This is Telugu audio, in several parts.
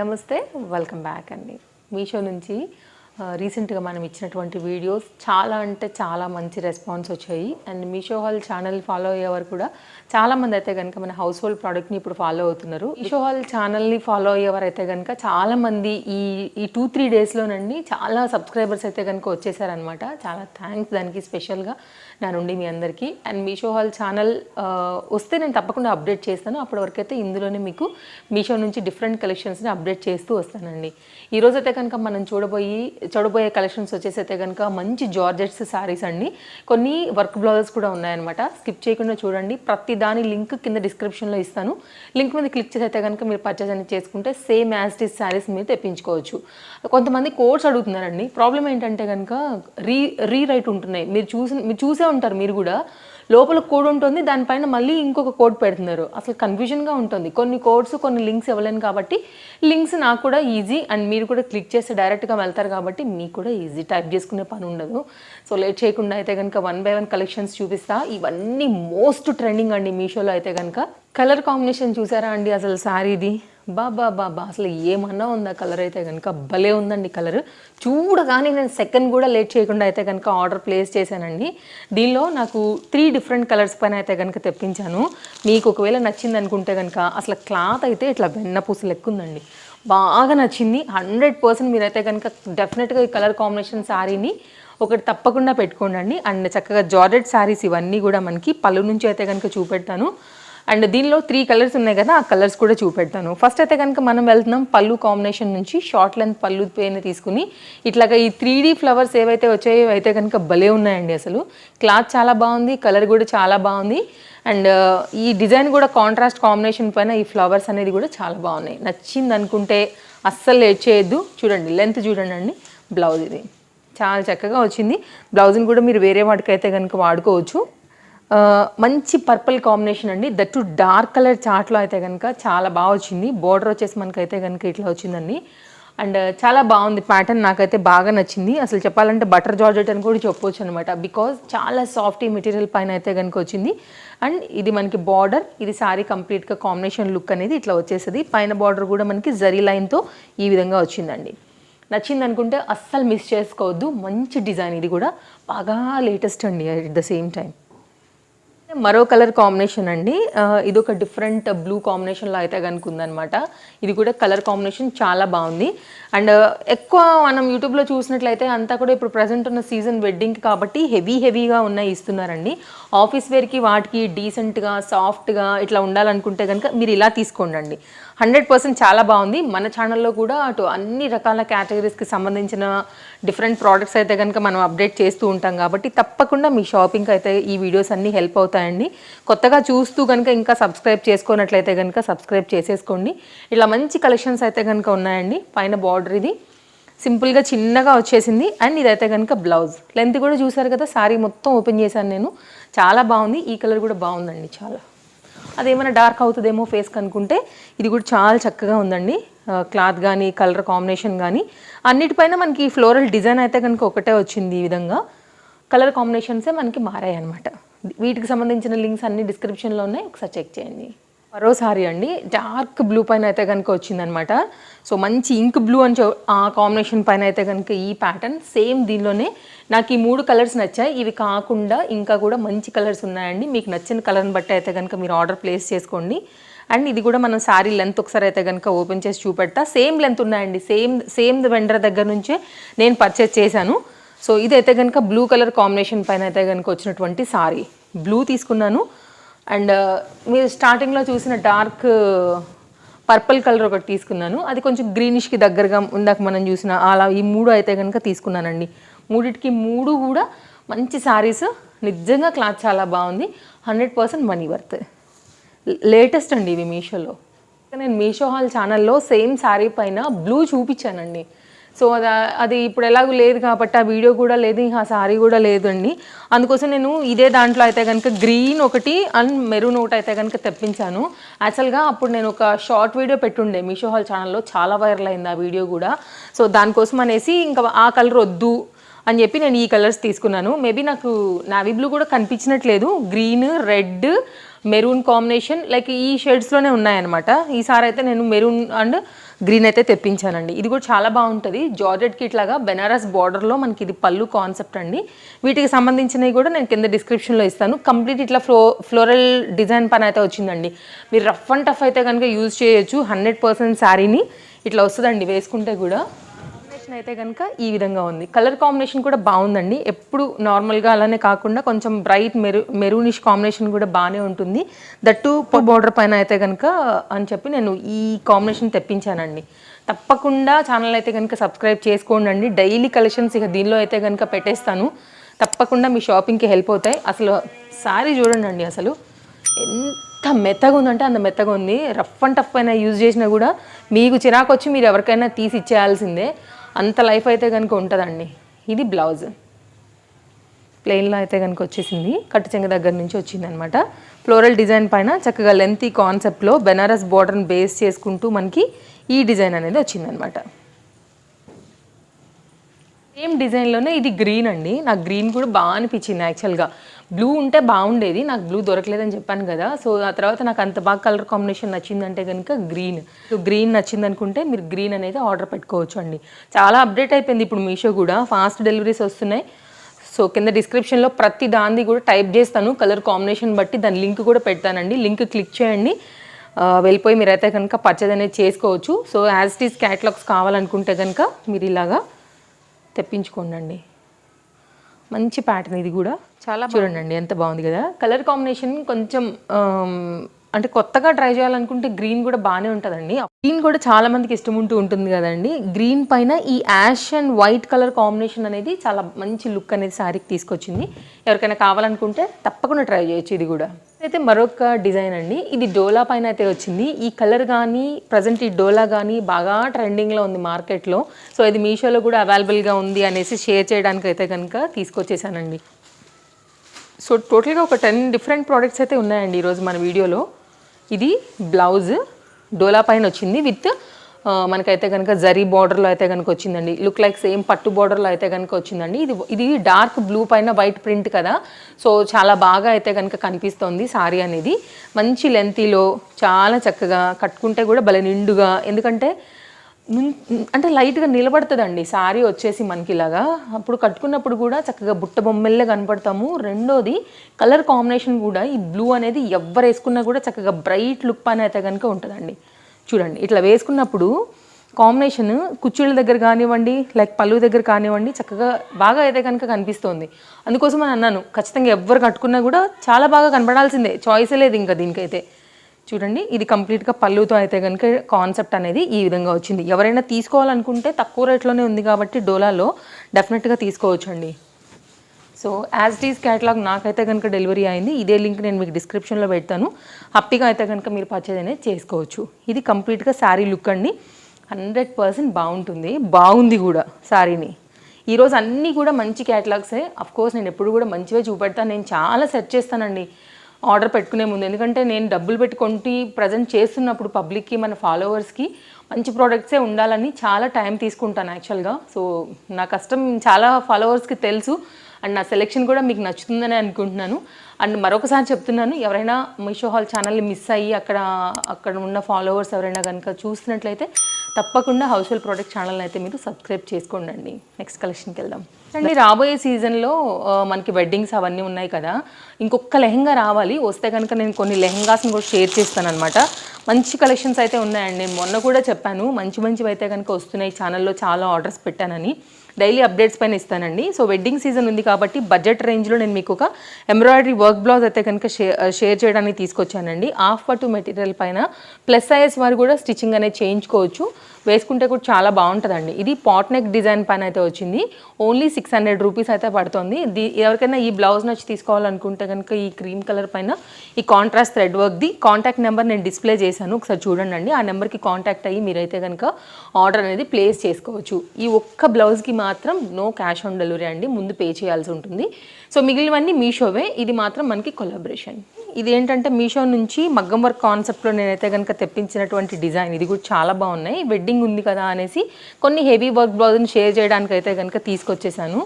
నమస్తే, వెల్కమ్ బ్యాక్ అండి. మీషో నుంచి రీసెంట్గా మనం ఇచ్చినటువంటి వీడియోస్ చాలా అంటే చాలా మంచి రెస్పాన్స్ వచ్చాయి. And Meesho haul channel follow అయ్యేవారు కూడా చాలామంది అయితే కనుక మన హౌస్ హోల్డ్ ప్రోడక్ట్ని ఇప్పుడు ఫాలో అవుతున్నారు. మీషో హాల్ ఛానల్ని ఫాలో అయ్యేవారు అయితే కనుక చాలామంది ఈ 2-3 డేస్లోనండి చాలా సబ్స్క్రైబర్స్ అయితే కనుక వచ్చేసారనమాట. చాలా థ్యాంక్స్ దానికి స్పెషల్గా నా నుండి మీ అందరికీ. అండ్ మీషో హాల్ ఛానల్ వస్తే నేను తప్పకుండా అప్డేట్ చేస్తాను. అప్పటి వరకు అయితే ఇందులోనే మీకు మీషో నుంచి డిఫరెంట్ కలెక్షన్స్ని అప్డేట్ చేస్తూ వస్తానండి. ఈరోజు అయితే కనుక మనం చూడబోయే కలెక్షన్స్ వచ్చేసి అయితే కనుక మంచి జార్జెట్స్ శారీస్ అండి. కొన్ని వర్క్ బ్లౌజెస్ కూడా ఉన్నాయన్నమాట. స్కిప్ చేయకుండా చూడండి. ప్రతి దాని లింక్ కింద డిస్క్రిప్షన్లో ఇస్తాను. లింక్ మీద క్లిక్ చేసి అయితే కనుక మీరు పర్చేస్ అనేది చేసుకుంటే same as it is saris మీరు తెప్పించుకోవచ్చు. కొంతమంది కోడ్స్ అడుగుతున్నారండి. ప్రాబ్లం ఏంటంటే కనుక రీరైట్ ఉంటున్నాయి. మీరు చూసే ఉంటారు. మీరు కూడా లోపల కోడ్ ఉంటుంది, దానిపైన మళ్ళీ ఇంకొక కోడ్ పెడుతున్నారు. అసలు కన్ఫ్యూజన్గా ఉంటుంది. కొన్ని కోడ్స్ కొన్ని లింక్స్ ఇవ్వలేను కాబట్టి లింక్స్ నాకు కూడా ఈజీ. అండ్ మీరు కూడా క్లిక్ చేసి డైరెక్ట్గా వెళ్తారు కాబట్టి మీకు కూడా ఈజీ, టైప్ చేసుకునే పని ఉండదు. సో లేట్ చేయకుండా అయితే కనుక 1 by 1 కలెక్షన్స్ చూపిస్తా. ఇవన్నీ మోస్ట్ ట్రెండింగ్ అండి మీషోలో అయితే కనుక. కలర్ కాంబినేషన్ చూసారా అండి అసలు శారీది? బాబా అసలు ఏమన్నా ఉందా కలర్ అయితే కనుక భలే ఉందండి. కలర్ చూడగానే నేను సెకండ్ కూడా లేట్ చేయకుండా అయితే కనుక ఆర్డర్ ప్లేస్ చేశానండి. దీనిలో నాకు 3 డిఫరెంట్ కలర్స్ పైన అయితే కనుక తెప్పించాను. మీకు ఒకవేళ నచ్చింది అనుకుంటే కనుక అసలు క్లాత్ అయితే ఇట్లా వెన్నపూస లెక్కుందండి. బాగా నచ్చింది. 100% మీరైతే కనుక డెఫినెట్గా ఈ కలర్ కాంబినేషన్ శారీని ఒకటి తప్పకుండా పెట్టుకోండి. అండ్ చక్కగా జార్జెట్ శారీస్ ఇవన్నీ కూడా మనకి పళ్ళు నుంచి అయితే కనుక చూపెడతాను. అండ్ దీనిలో 3 కలర్స్ ఉన్నాయి కదా, ఆ కలర్స్ కూడా చూపెడతాను. ఫస్ట్ అయితే కనుక మనం వెళ్తున్నాం పళ్ళు కాంబినేషన్ నుంచి. షార్ట్ లెంత్ పళ్ళు పేని తీసుకుని ఇట్లాగా ఈ 3D ఫ్లవర్స్ ఏవైతే వచ్చాయో అయితే కనుక భలే ఉన్నాయండి. అసలు క్లాత్ చాలా బాగుంది, కలర్ కూడా చాలా బాగుంది. అండ్ ఈ డిజైన్ కూడా కాంట్రాస్ట్ కాంబినేషన్ పైన ఈ ఫ్లవర్స్ అనేది కూడా చాలా బాగున్నాయి. నచ్చింది అనుకుంటే అస్సలు లేట్ చేయొద్దు. చూడండి లెంత్ చూడండి అండి. బ్లౌజ్ ఇది చాలా చక్కగా వచ్చింది. బ్లౌజ్ని కూడా మీరు వేరే వాటికైతే కనుక వాడుకోవచ్చు. మంచి పర్పుల్ కాంబినేషన్ అండి. దట్టు డార్క్ కలర్ చార్ట్లో అయితే కనుక చాలా బాగా వచ్చింది. బోర్డర్ వచ్చేసి మనకైతే కనుక ఇట్లా వచ్చిందండి. అండ్ చాలా బాగుంది ప్యాటర్న్, నాకైతే బాగా నచ్చింది. అసలు చెప్పాలంటే బటర్ జార్జెట్ అని కూడా చెప్పొచ్చు అనమాట. బికాజ్ చాలా సాఫ్ట్ మెటీరియల్ పైన అయితే కనుక వచ్చింది. అండ్ ఇది మనకి బార్డర్, ఇది శారీ కంప్లీట్గా కాంబినేషన్ లుక్ అనేది ఇట్లా వచ్చేస్తుంది. పైన బార్డర్ కూడా మనకి జరీ లైన్తో ఈ విధంగా వచ్చిందండి. నచ్చింది అనుకుంటే అస్సలు మిస్ చేసుకోవద్దు. మంచి డిజైన్, ఇది కూడా బాగా లేటెస్ట్ అండి. అట్ ద సేమ్ టైం మరో కలర్ కాంబినేషన్ అండి. ఇది ఒక డిఫరెంట్ బ్లూ కాంబినేషన్లో అయితే కనుక ఉందనమాట. ఇది కూడా కలర్ కాంబినేషన్ చాలా బాగుంది. అండ్ ఎక్కువ మనం యూట్యూబ్లో చూసినట్లయితే అంతా కూడా ఇప్పుడు ప్రజెంట్ ఉన్న సీజన్ వెడ్డింగ్కి కాబట్టి హెవీగా ఉన్నాయి ఇస్తున్నారండి. ఆఫీస్ వేర్కి వాటికి డీసెంట్గా సాఫ్ట్గా ఇట్లా ఉండాలనుకుంటే కనుక మీరు ఇలా తీసుకోండి. 100% చాలా బాగుంది. మన ఛానల్లో కూడా అటు అన్ని రకాల కేటగిరీస్కి సంబంధించిన డిఫరెంట్ ప్రోడక్ట్స్ అయితే కనుక మనం అప్డేట్ చేస్తూ ఉంటాం కాబట్టి తప్పకుండా మీ షాపింగ్కి అయితే ఈ వీడియోస్ అన్నీ హెల్ప్ అవుతాయండి. కొత్తగా చూస్తూ కనుక ఇంకా సబ్స్క్రైబ్ చేసుకున్నట్లయితే కనుక సబ్స్క్రైబ్ చేసేసుకోండి. ఇలా మంచి కలెక్షన్స్ అయితే కనుక ఉన్నాయండి. పైన బార్డర్ ఇది సింపుల్గా చిన్నగా వచ్చేసింది. అండ్ ఇదైతే కనుక బ్లౌజ్ లెంత్ కూడా చూసారు కదా. శారీ మొత్తం ఓపెన్ చేశాను నేను. చాలా బాగుంది. ఈ కలర్ కూడా బాగుందండి. చాలా అదేమైనా డార్క్ అవుతుందేమో ఫేస్కి అనుకుంటే ఇది కూడా చాలా చక్కగా ఉందండి. క్లాత్ కానీ కలర్ కాంబినేషన్ కానీ అన్నిటిపైన మనకి ఫ్లోరల్ డిజైన్ అయితే కనుక ఒకటే వచ్చింది. ఈ విధంగా కలర్ కాంబినేషన్సే మనకి మారాయి అనమాట. వీటికి సంబంధించిన లింక్స్ అన్ని డిస్క్రిప్షన్లో ఉన్నాయి, ఒకసారి చెక్ చేయండి. మరో సారీ అండి. డార్క్ బ్లూ పైన అయితే కనుక వచ్చిందనమాట. సో మంచి ఇంక్ బ్లూ అని ఆ కాంబినేషన్ పైన అయితే కనుక ఈ ప్యాటర్న్ సేమ్. దీనిలోనే నాకు ఈ 3 కలర్స్ నచ్చాయి. ఇవి కాకుండా ఇంకా కూడా మంచి కలర్స్ ఉన్నాయండి. మీకు నచ్చిన కలర్ని బట్టి అయితే కనుక మీరు ఆర్డర్ ప్లేస్ చేసుకోండి. అండ్ ఇది కూడా మనం శారీ లెంత్ ఒకసారి అయితే కనుక ఓపెన్ చేసి చూపెడతా. సేమ్ లెంత్ ఉన్నాయండి. సేమ్ వెండర్ దగ్గర నుంచే నేను పర్చేస్ చేశాను. సో ఇదైతే కనుక బ్లూ కలర్ కాంబినేషన్ పైన అయితే కనుక వచ్చినటువంటి సారీ. బ్లూ తీసుకున్నాను. అండ్ మీరు స్టార్టింగ్లో చూసిన డార్క్ పర్పుల్ కలర్ ఒకటి తీసుకున్నాను. అది కొంచెం గ్రీనిష్కి దగ్గరగా ఉందాక మనం చూసిన అలా ఈ 3 అయితే కనుక తీసుకున్నానండి. 3 కూడా మంచి శారీస్. నిజంగా క్లాత్ చాలా బాగుంది. 100% మనీ వర్త్. లేటెస్ట్ అండి ఇవి మీషోలో. నేను మీషో హాల్ ఛానల్లో సేమ్ శారీ పైన బ్లూ చూపించానండి. సో అది ఇప్పుడు ఎలాగూ లేదు కాబట్టి ఆ వీడియో కూడా లేదు, ఆ శారీ కూడా లేదండి. అందుకోసం నేను ఇదే దాంట్లో అయితే కనుక గ్రీన్ ఒకటి అండ్ మెరూన్ ఒకటి అయితే కనుక తెప్పించాను. యాక్చువల్గా అప్పుడు నేను ఒక షార్ట్ వీడియో పెట్టుండే మీషో హాల్ ఛానల్లో, చాలా వైరల్ అయింది ఆ వీడియో కూడా. సో దానికోసం అనేసి ఇంకా ఆ కలర్ వద్దు అని చెప్పి నేను ఈ కలర్స్ తీసుకున్నాను. మేబీ నాకు నావీ బ్లూ కూడా కనిపించినట్లేదు. Green, red, maroon combination like ఈ షేడ్స్లోనే ఉన్నాయన్నమాట. ఈసారి అయితే నేను మెరూన్ అండ్ గ్రీన్ అయితే తెప్పించానండి. ఇది కూడా చాలా బాగుంటుంది. జార్జెట్కి ఇట్లాగా బెనారస్ బార్డర్లో మనకి ఇది పళ్ళు కాన్సెప్ట్ అండి. వీటికి సంబంధించినవి కూడా నేను కింద డిస్క్రిప్షన్లో ఇస్తాను. కంప్లీట్ ఇట్లా ఫ్లోరల్ డిజైన్ పని అయితే వచ్చిందండి. మీరు రఫ్ అండ్ టఫ్ అయితే కనుక యూజ్ చేయొచ్చు. 100% శారీని ఇట్లా వస్తుందండి వేసుకుంటే కూడా. కాంబినేషన్ అయితే కనుక ఈ విధంగా ఉంది. కలర్ కాంబినేషన్ కూడా బాగుందండి. ఎప్పుడు నార్మల్గా అలానే కాకుండా కొంచెం బ్రైట్ మెరూనిష్ కాంబినేషన్ కూడా బాగానే ఉంటుంది. దట్టు బోర్డర్ పైన అయితే కనుక అని చెప్పి నేను ఈ కాంబినేషన్ తెప్పించానండి. తప్పకుండా ఛానల్ అయితే కనుక సబ్స్క్రైబ్ చేసుకోండి. డైలీ కలెక్షన్స్ ఇక దీనిలో అయితే కనుక పెట్టేస్తాను. తప్పకుండా మీ షాపింగ్కి హెల్ప్ అవుతాయి. అసలు శారీ చూడండి, అసలు ఎంత మెత్తగా ఉందంటే అంత మెత్తగా ఉంది. రఫ్ అండ్ టఫ్ పైన యూజ్ చేసినా కూడా మీకు చిరాకు వచ్చి మీరు ఎవరికైనా తీసి ఇచ్చేయాల్సిందే, అంత లైఫ్ అయితే కనుక ఉంటుందండి. ఇది బ్లౌజ్ ప్లెయిన్లో అయితే కనుక వచ్చేసింది. కట్టు చెంగ దగ్గర నుంచి వచ్చింది అనమాట. ఫ్లోరల్ డిజైన్ పైన చక్కగా లెంతీ కాన్సెప్ట్లో బెనారస్ బార్డర్ని బేస్ చేసుకుంటూ మనకి ఈ డిజైన్ అనేది వచ్చిందనమాట. సేమ్ డిజైన్లోనే ఇది గ్రీన్ అండి. నాకు గ్రీన్ కూడా బాగా అనిపించింది. యాక్చువల్గా బ్లూ ఉంటే బాగుండేది, నాకు బ్లూ దొరకలేదని చెప్పాను కదా. సో ఆ తర్వాత నాకు అంత బాగా కలర్ కాంబినేషన్ నచ్చిందంటే కనుక గ్రీన్. సో గ్రీన్ నచ్చింది అనుకుంటే మీరు గ్రీన్ అనేది ఆర్డర్ పెట్టుకోవచ్చు అండి. చాలా అప్డేట్ అయిపోయింది ఇప్పుడు మీషో కూడా, ఫాస్ట్ డెలివరీస్ వస్తున్నాయి. సో కింద డిస్క్రిప్షన్లో ప్రతి దాన్ని కూడా టైప్ చేస్తాను, కలర్ కాంబినేషన్ బట్టి దాని లింక్ కూడా పెడతానండి. లింక్ క్లిక్ చేయండి, వెళ్ళిపోయి మీరైతే కనుక పర్చేజ్ అనేది చేసుకోవచ్చు. So as it is catalogues కావాలనుకుంటే కనుక మీరు ఇలాగా తెప్పించుకోండి. మంచి ప్యాటర్న్ ఇది కూడా చాలా చూడండి, ఎంత బాగుంది కదా. కలర్ కాంబినేషన్ కొంచెం అంటే కొత్తగా ట్రై చేయాలనుకుంటే గ్రీన్ కూడా బాగానే ఉంటుందండి. గ్రీన్ కూడా చాలా మందికి ఇష్టం ఉంటుంది కదండి. గ్రీన్ పైన ఈ ash and white colour combination అనేది చాలా మంచి లుక్ అనేది శారీకి తీసుకొచ్చింది. ఎవరికైనా కావాలనుకుంటే తప్పకుండా ట్రై చేయొచ్చు. ఇది కూడా అయితే మరొక డిజైన్ అండి. ఇది డోలా పైన అయితే వచ్చింది. ఈ కలర్ కానీ ప్రజెంట్ ఈ డోలా కానీ బాగా ట్రెండింగ్లో ఉంది మార్కెట్లో. సో ఇది మీషోలో కూడా అవైలబుల్గా ఉంది అనేసి షేర్ చేయడానికి అయితే కనుక తీసుకొచ్చేసానండి. సో టోటల్గా ఒక 10 డిఫరెంట్ ప్రోడక్ట్స్ అయితే ఉన్నాయండి ఈరోజు మన వీడియోలో. ఇది బ్లౌజ్ డోలా పైన వచ్చింది విత్ మనకైతే కనుక జరీ బార్డర్లో అయితే కనుక వచ్చిందండి. లుక్ లైక్ సేమ్ పట్టు బార్డర్లో అయితే కనుక వచ్చిందండి. ఇది డార్క్ బ్లూ పైన వైట్ ప్రింట్ కదా. సో చాలా బాగా అయితే కనుక కనిపిస్తోంది సారీ అనేది. మంచి లెంతీలో చాలా చక్కగా కట్టుకుంటే కూడా భలే నిండుగా, ఎందుకంటే అంటే లైట్గా నిలబడుతుందండి సారీ వచ్చేసి మనకి ఇలాగా. అప్పుడు కట్టుకున్నప్పుడు కూడా చక్కగా బుట్ట బొమ్మెల్లే కనపడతాము. రెండోది కలర్ కాంబినేషన్ కూడా ఈ బ్లూ అనేది ఎవరు వేసుకున్నా కూడా చక్కగా బ్రైట్ లుక్ పైన అయితే కనుక ఉంటుందండి. చూడండి ఇట్లా వేసుకున్నప్పుడు కాంబినేషన్ కుర్చీల దగ్గర కానివ్వండి, లైక్ పళ్ళు దగ్గర కానివ్వండి, చక్కగా బాగా అయితే కనుక కనిపిస్తుంది. అందుకోసం అని అన్నాను, ఖచ్చితంగా ఎవరు కట్టుకున్నా కూడా చాలా బాగా కనపడాల్సిందే, చాయిసే లేదు ఇంకా దీనికైతే. చూడండి ఇది కంప్లీట్గా పళ్ళుతో అయితే కనుక కాన్సెప్ట్ అనేది ఈ విధంగా వచ్చింది. ఎవరైనా తీసుకోవాలనుకుంటే తక్కువ రేట్లోనే ఉంది కాబట్టి డోలాలో డెఫినెట్గా తీసుకోవచ్చు అండి. So as it is catalogue నాకైతే కనుక డెలివరీ అయింది. ఇదే లింక్ నేను మీకు డిస్క్రిప్షన్లో పెడతాను. హ్యాపీగా అయితే కనుక మీరు పర్చేజ్ అనేది చేసుకోవచ్చు. ఇది కంప్లీట్గా శారీ లుక్ అండి. 100% బాగుంటుంది, బాగుంది కూడా శారీని. ఈరోజు అన్నీ కూడా మంచి క్యాటలాగ్సే. అఫ్కోర్స్ నేను ఎప్పుడు కూడా మంచివే చూపెడతాను. నేను చాలా సెర్చ్ చేస్తానండి ఆర్డర్ పెట్టుకునే ముందు, ఎందుకంటే నేను డబ్బులు పెట్టుకుంటూ ప్రజెంట్ చేస్తున్నప్పుడు పబ్లిక్కి, మన ఫాలోవర్స్కి మంచి ప్రోడక్ట్సే ఉండాలని చాలా టైం తీసుకుంటాను యాక్చువల్గా. సో నా కష్టం చాలా ఫాలోవర్స్కి తెలుసు, అండ్ నా సెలెక్షన్ కూడా మీకు నచ్చుతుందని అనుకుంటున్నాను. అండ్ మరొకసారి చెప్తున్నాను, ఎవరైనా మీషో హాల్ ఛానల్ని మిస్ అయ్యి అక్కడ ఉన్న ఫాలోవర్స్ ఎవరైనా కనుక చూస్తున్నట్లయితే తప్పకుండా హౌస్ హోల్డ్ ప్రోడక్ట్ ఛానల్ అయితే మీరు సబ్స్క్రైబ్ చేసుకోండి. నెక్స్ట్ కలెక్షన్కి వెళ్దాం అండి. రాబోయే సీజన్లో మనకి వెడ్డింగ్స్ అవన్నీ ఉన్నాయి కదా, ఇంకొక లెహంగా రావాలి. వస్తే కనుక నేను కొన్ని లెహంగాస్ని కూడా షేర్ చేస్తాను అనమాట. మంచి కలెక్షన్స్ అయితే ఉన్నాయండి. మొన్న కూడా చెప్పాను మంచివి అయితే కనుక వస్తున్నాయి, ఛానల్లో చాలా ఆర్డర్స్ పెట్టానని. డైలీ అప్డేట్స్ పైన ఇస్తానండి. సో వెడ్డింగ్ సీజన్ ఉంది కాబట్టి బడ్జెట్ రేంజ్లో నేను మీకు ఒక ఎంబ్రాయిడరీ వర్క్ బ్లౌజ్ అయితే కనుక షేర్ చేయడానికి తీసుకొచ్చానండి. హాఫ్ పట్టు మెటీరియల్ పైన ప్లస్ సైజ్ వారు కూడా స్టిచ్చింగ్ అనేది చేయించుకోవచ్చు, వేసుకుంటే కూడా చాలా బాగుంటుందండి. ఇది పాట్ నెక్ డిజైన్ పైన అయితే వచ్చింది. ఓన్లీ 600 రూపీస్ అయితే పడుతుంది. ఎవరికైనా ఈ బ్లౌజ్ నచ్చి తీసుకోవాలనుకుంటే కనుక ఈ క్రీమ్ కలర్ పైన ఈ కాంట్రాస్ట్ థ్రెడ్ వర్క్ది కాంటాక్ట్ నెంబర్ నేను డిస్ప్లే చేశాను, ఒకసారి చూడండి. ఆ నెంబర్కి కాంటాక్ట్ అయ్యి మీరైతే కనుక ఆర్డర్ అనేది ప్లేస్ చేసుకోవచ్చు. ఈ ఒక్క బ్లౌజ్కి మాత్రం నో క్యాష్ ఆన్ డెలివరీ అండి, ముందు పే చేయాల్సి ఉంటుంది. సో మిగిలినవన్నీ మీషోవే, ఇది మాత్రం మనకి కొలాబరేషన్. ఇది ఏంటంటే మీషో నుంచి మగ్గం వర్క్ కాన్సెప్ట్లో నేనైతే కనుక తెప్పించినటువంటి డిజైన్. ఇది కూడా చాలా బాగున్నాయి. వెడ్డింగ్ ఉంది కదా అనేసి కొన్ని హెవీ వర్క్ బ్లౌజ్ని షేర్ చేయడానికి అయితే కనుక తీసుకొచ్చేసాను.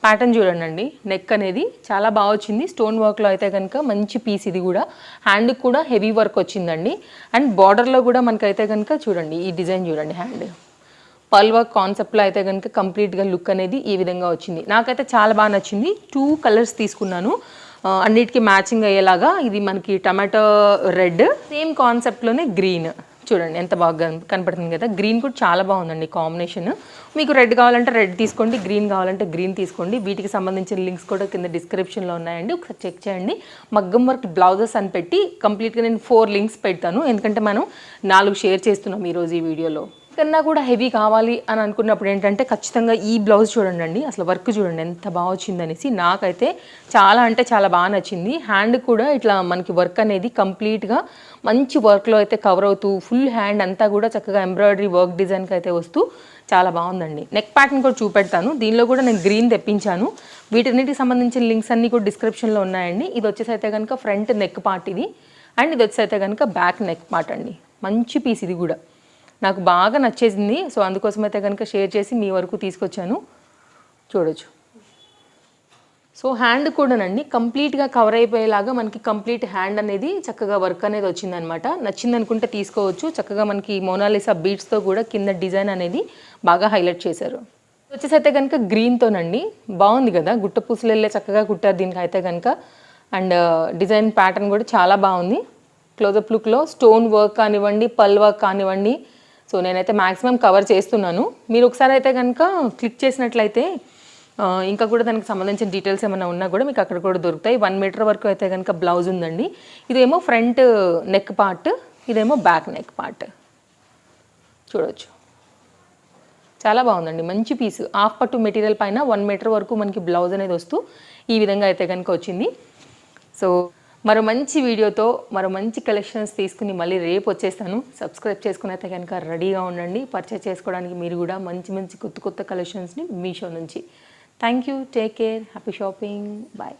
ప్యాటర్న్ చూడండి, నెక్ అనేది చాలా బాగా వచ్చింది. స్టోన్ వర్క్లో అయితే కనుక మంచి పీస్. ఇది కూడా హ్యాండ్కి కూడా హెవీ వర్క్ వచ్చిందండి. అండ్ బార్డర్లో కూడా మనకైతే కనుక చూడండి ఈ డిజైన్ చూడండి, హ్యాండ్ పర్ల్ వర్క్ కాన్సెప్ట్లో అయితే కనుక కంప్లీట్గా లుక్ అనేది ఈ విధంగా వచ్చింది. నాకైతే చాలా బాగా నచ్చింది. 2 కలర్స్ తీసుకున్నాను, అన్నిటికీ మ్యాచింగ్ అయ్యేలాగా. ఇది మనకి టమాటో రెడ్, సేమ్ కాన్సెప్ట్లోనే గ్రీన్. చూడండి ఎంత బాగా కనపడుతుంది కదా. గ్రీన్ కూడా చాలా బాగుందండి కాంబినేషన్. మీకు రెడ్ కావాలంటే రెడ్ తీసుకోండి, గ్రీన్ కావాలంటే గ్రీన్ తీసుకోండి. వీటికి సంబంధించిన లింక్స్ కూడా కింద డిస్క్రిప్షన్లో ఉన్నాయండి, ఒకసారి చెక్ చేయండి. మగ్గం వర్క్ బ్లౌజెస్ అని పెట్టి కంప్లీట్గా నేను 4 లింక్స్ పెడతాను, ఎందుకంటే మనం 4 షేర్ చేస్తున్నాం ఈరోజు ఈ వీడియోలో. కన్నా కూడా హెవీ కావాలి అని అనుకున్నప్పుడు ఏంటంటే ఖచ్చితంగా ఈ బ్లౌజ్ చూడండి, అసలు వర్క్ చూడండి ఎంత బాగా వచ్చిందనేసి. నాకైతే చాలా అంటే చాలా బాగా నచ్చింది. హ్యాండ్ కూడా ఇట్లా మనకి వర్క్ అనేది కంప్లీట్గా మంచి వర్క్లో అయితే కవర్ అవుతూ ఫుల్ హ్యాండ్ అంతా కూడా చక్కగా ఎంబ్రాయిడరీ వర్క్ డిజైన్కి అయితే వస్తూ చాలా బాగుందండి. నెక్ ప్యాటర్న్ కూడా చూపెడతాను. దీనిలో కూడా నేను గ్రీన్ తెప్పించాను. వీటన్నిటికి సంబంధించిన లింక్స్ అన్నీ కూడా డిస్క్రిప్షన్లో ఉన్నాయండి. ఇది వచ్చేసి అయితే కనుక ఫ్రంట్ నెక్ పార్ట్ ఇది, అండ్ ఇది వచ్చేసి అయితే కనుక బ్యాక్ నెక్ పార్ట్ అండి. మంచి పీస్ ఇది కూడా, నాకు బాగా నచ్చేసింది. సో అందుకోసం అయితే కనుక షేర్ చేసి మీ వరకు తీసుకొచ్చాను, చూడొచ్చు. సో హ్యాండ్ కూడానండి కంప్లీట్గా కవర్ అయిపోయేలాగా మనకి కంప్లీట్ హ్యాండ్ అనేది చక్కగా వర్క్ అనేది వచ్చిందనమాట. నచ్చింది అనుకుంటే తీసుకోవచ్చు. చక్కగా మనకి మోనాలిసా బీడ్స్తో కూడా కింద డిజైన్ అనేది బాగా హైలైట్ చేశారు. వచ్చేసి అయితే కనుక గ్రీన్తోనండి, బాగుంది కదా. గుట్ట పూసలు వెళ్ళే చక్కగా కుట్టారు దీనికి అయితే కనుక. అండ్ డిజైన్ ప్యాటర్న్ కూడా చాలా బాగుంది. క్లోజప్ లుక్లో స్టోన్ వర్క్ కానివ్వండి, పల్ వర్క్ కానివ్వండి. సో నేనైతే మ్యాక్సిమం కవర్ చేస్తున్నాను. మీరు ఒకసారి అయితే కనుక క్లిక్ చేసినట్లయితే ఇంకా కూడా దానికి సంబంధించిన డీటెయిల్స్ ఏమైనా ఉన్నా కూడా మీకు అక్కడ కూడా దొరుకుతాయి. 1 మీటర్ వరకు అయితే కనుక బ్లౌజ్ ఉందండి. ఇదేమో ఫ్రంట్ నెక్ పార్ట్, ఇదేమో బ్యాక్ నెక్ పార్ట్. చూడవచ్చు చాలా బాగుందండి, మంచి పీస్. హాఫ్ పట్టు మెటీరియల్ పైన 1 మీటర్ వరకు మనకి బ్లౌజ్ అనేది వస్తూ ఈ విధంగా అయితే కనుక వచ్చింది. సో మరో మంచి వీడియోతో మరో మంచి కలెక్షన్స్ తీసుకుని మళ్ళీ రేపు వచ్చేస్తాను. సబ్స్క్రైబ్ చేసుకుని అయితే కనుక రెడీగా ఉండండి. పర్చేస్ చేసుకోవడానికి మీరు కూడా మంచి మంచి కొత్త కొత్త కలెక్షన్స్ని మీషో నుంచి. Thank you, take care, happy shopping, bye.